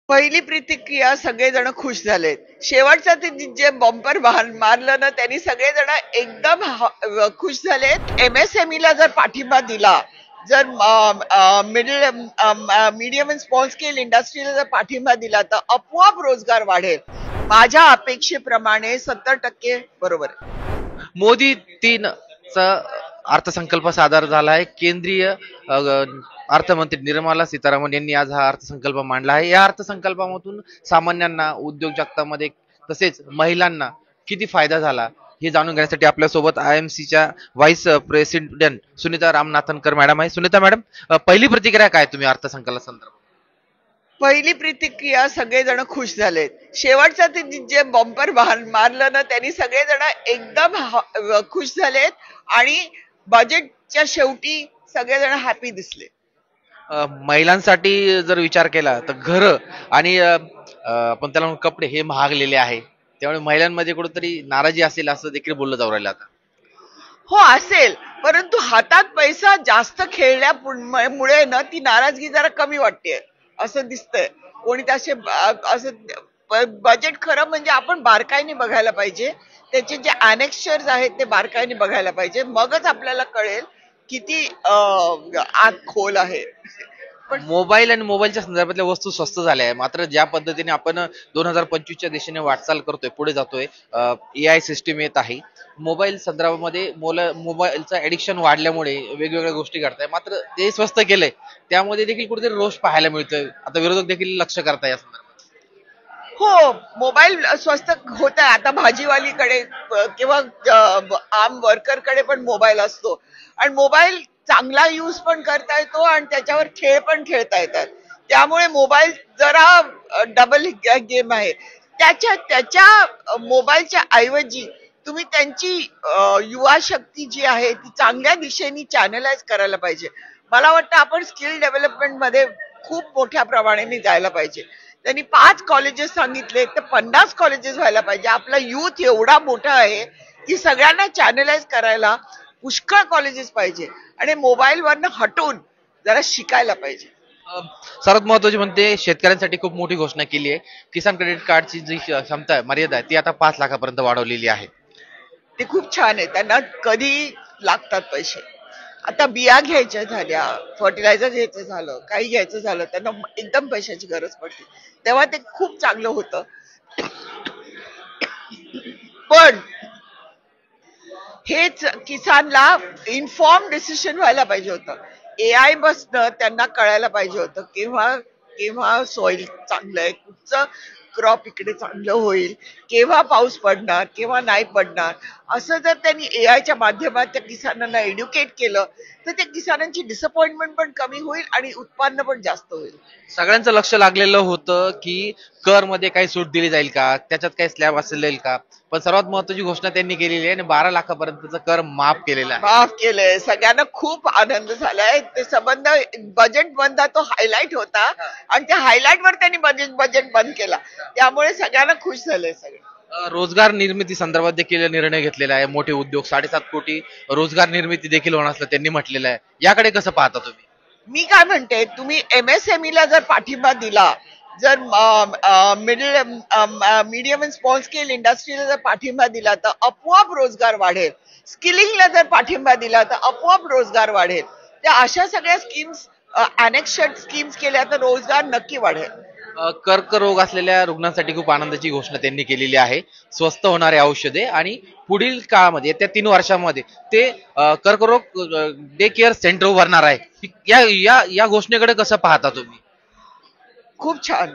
पहिली प्रतिक्रिया सगळेजण खुश झालेत. शेवटचं ते जे बंपर मारलं ना त्यांनी सगळेजण एकदम खुश झालेत. MSME ला जर पाठिंबा दिला, जर middle medium and small scale इंडस्ट्रीला जर पाठिंबा दिला तर आपोआप रोजगार वाढेल. माझ्या अपेक्षेप्रमाणे 70% बरोबर आहे. मोदी 3 चा अर्थसंकल्प सादर झाला आहे. केंद्रीय अर्थमंत्री निर्मला सीतारामन यांनी आज हा अर्थसंकल्प मांडला आहे. या अर्थसंकल्पामधून सामान्यांना, उद्योग जगतामध्ये तसेच महिलांना किती फायदा झाला हे जाणून घेण्यासाठी आपल्यासोबत IMCच्या व्हाईस प्रेसिडेंट सुनीता रामनाथनकर मॅडम आहे. सुनीता मॅडम, पहिली प्रतिक्रिया काय तुम्ही अर्थसंकल्पासंदर्भात? पहिली प्रतिक्रिया सगळेजण खुश झालेत. शेवटचं ते जे बंपर मारलं ना त्यांनी सगळेजण एकदम खुश झालेत आणि बजेटच्या शेवटी सगळेजण हॅपी दिसले. महिलांसाठी जर विचार केला तर घर आणि आपण त्याला म्हणू कपडे हे महागलेले आहे. त्यामुळे महिलांमध्ये कुठेतरी नाराजी असेल असं देखील बोललं जाऊ राहिलं आता. हो असेल, परंतु हातात पैसा जास्त खेळल्यामुळे ना ती नाराजगी जरा कमी वाटते असं दिसतंय. कोणी त्याचे असं बजेट खरं म्हणजे आपण बारकाईने बघायला पाहिजे. त्याचे जे अनेक्शर्स आहेत ते बारकाईने बघायला पाहिजे, मगच आपल्याला कळेल किती आत खोल आहे. पण मोबाईल आणि मोबाईलच्या संदर्भातल्या वस्तू स्वस्त झाल्या आहे. मात्र ज्या पद्धतीने आपण 2025च्या दिशेने वाटचाल करतोय, पुढे जातोय, AI सिस्टीम येत आहे, मोबाईल संदर्भामध्ये मोबाईलचं ऍडिक्शन वाढल्यामुळे वेगवेगळ्या गोष्टी घडताय. मात्र ते स्वस्त केलंय त्यामध्ये देखील कुठेतरी रोष पाहायला मिळतोय. आता विरोधक देखील लक्ष करताय या संदर्भात. हो, मोबाईल स्वस्त होत आहे. आता भाजीवालीकडे किंवा आम वर्करकडे पण मोबाईल असतो आणि मोबाईल चांगला यूज पण करता येतो आणि त्याच्यावर खेळ पण खेळता येतात. त्यामुळे मोबाईल जरा डबल गेम आहे. त्याच्या त्याच्या मोबाईलच्या ऐवजी तुम्ही त्यांची युवा शक्ती जी आहे ती चांगल्या दिशेने चॅनलाइज करायला पाहिजे. मला वाटतं आपण स्किल डेव्हलपमेंट मध्ये खूप मोठ्या प्रमाणाने जायला पाहिजे. त्यांनी 5 कॉलेजेस सांगितले तर 50 कॉलेजेस व्हायला पाहिजे. आपला युथ एवढा मोठा आहे की सगळ्यांना चॅनलाइज करायला पुष्कळ कॉलेजेस पाहिजे आणि मोबाईलवरनं हटून जरा शिकायला पाहिजे. सर्वात महत्वाची म्हणते शेतकऱ्यांसाठी खूप मोठी घोषणा केली आहे. किसान क्रेडिट कार्डची जी क्षमता आहे, मर्यादा आहे, ती आता 5 लाखापर्यंत वाढवलेली आहे. ते खूप छान आहे. त्यांना कधी लागतात पैसे. आता बिया घ्यायच्या झाल्या, फर्टिलायझर घ्यायचं झालं, काही घ्यायचं झालं, त्यांना एकदम पैशाची गरज पडते. तेव्हा ते खूप चांगलं होतं. पण हेच किसानला इन्फॉर्म डिसिशन व्हायला पाहिजे होतं. AI बसनं त्यांना कळायला पाहिजे होतं केव्हा केव्हा सॉइल चांगलं आहे, कुठचं क्रॉप इकडे चांगलं होईल, केव्हा पाऊस पडणार, केव्हा नाही पडणार. असं जर त्यांनी AIच्या माध्यमात त्या किसानांना एड्युकेट केलं तर त्या किसानांची डिसअपॉइंटमेंट पण कमी होईल आणि उत्पन्न पण जास्त होईल. सगळ्यांचं लक्ष लागलेलं होतं की कर मध्ये काही सूट दिली जाईल का, त्याच्यात काही स्लॅब असेल का. पण सर्वात महत्वाची घोषणा त्यांनी केलेली आहे आणि 12 लाखापर्यंतचा कर माफ केलेला आहे. माफ केलंय. सगळ्यांना खूप आनंद झालाय. ते संबंध बजेट बंद तो हायलाइट होता आणि त्या हायलाइट वर त्यांनी बजेट बंद केला. त्यामुळे सगळ्यांना खुश झालंय सगळे. रोजगार निर्मिती संदर्भात देखील निर्णय घेतलेला आहे. मोठे उद्योग 7.5 कोटी रोजगार निर्मिती देखील होणार असलं त्यांनी म्हटलेलं आहे. याकडे कसं पाहता तुम्ही? मी काय म्हणते, तुम्ही MSME ला जर पाठिंबा दिला, जर मीडियम अँड स्मॉल स्केल इंडस्ट्रीला जर पाठिंबा दिला तर आपोआप रोजगार वाढेल. स्किलिंगला जर पाठिंबा दिला तर आपोआप रोजगार वाढेल. त्या अशा सगळ्या स्कीम्स अनेक्शन स्कीम्स केल्या तर रोजगार नक्की वाढेल. कर्करोग असलेल्या रुग्णांसाठी खूप आनंदाची घोषणा त्यांनी केलेली आहे. स्वस्त होणारे औषधे आणि पुढील काळामध्ये त्या 3 वर्षांमध्ये ते कर्करोग डे केअर सेंटर उभारणार आहे. या या या घोषणेकडे कसं पाहता तुम्ही? खूप छान.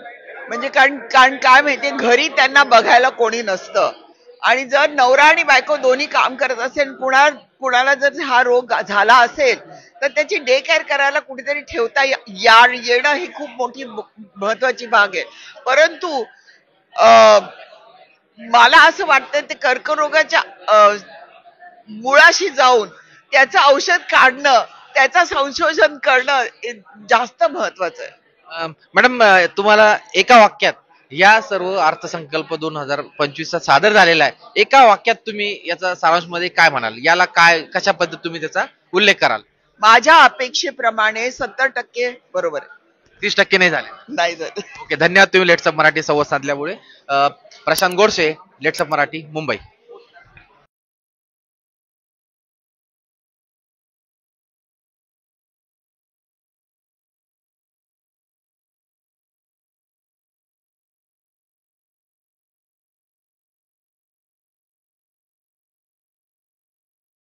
म्हणजे कारण कारण काय माहितीये, घरी त्यांना बघायला कोणी नसतं आणि जर नवरा आणि बायको दोन्ही काम करत असेल, कुणाला जर हा रोग झाला असेल तर त्याची डे केअर करायला कुठेतरी ठेवता येणं ही खूप मोठी महत्वाची बाब आहे. परंतु मला असं वाटतं ते कर्करोगाच्या मुळाशी जाऊन त्याचं औषध काढणं, त्याचं संशोधन करणं जास्त महत्वाचं आहे. मॅडम, तुम्हाला एका वाक्यात या सर्व अर्थसंकल्प 2025 सादर झालेला आहे, एका वाक्यात तुम्ही याचा सारांशमध्ये काय म्हणाल? याला काय, कशा पद्धतीने तुम्ही त्याचा उल्लेख कराल? माझ्या अपेक्षेप्रमाणे 70% बरोबर आहे. 30% नाही झाले. नाही झालं. ओके, धन्यवाद तुम्ही लेट्सअप मराठी संवाद साधल्यामुळे. प्रशांत गोडसे, लेट्सअप मराठी, मुंबई.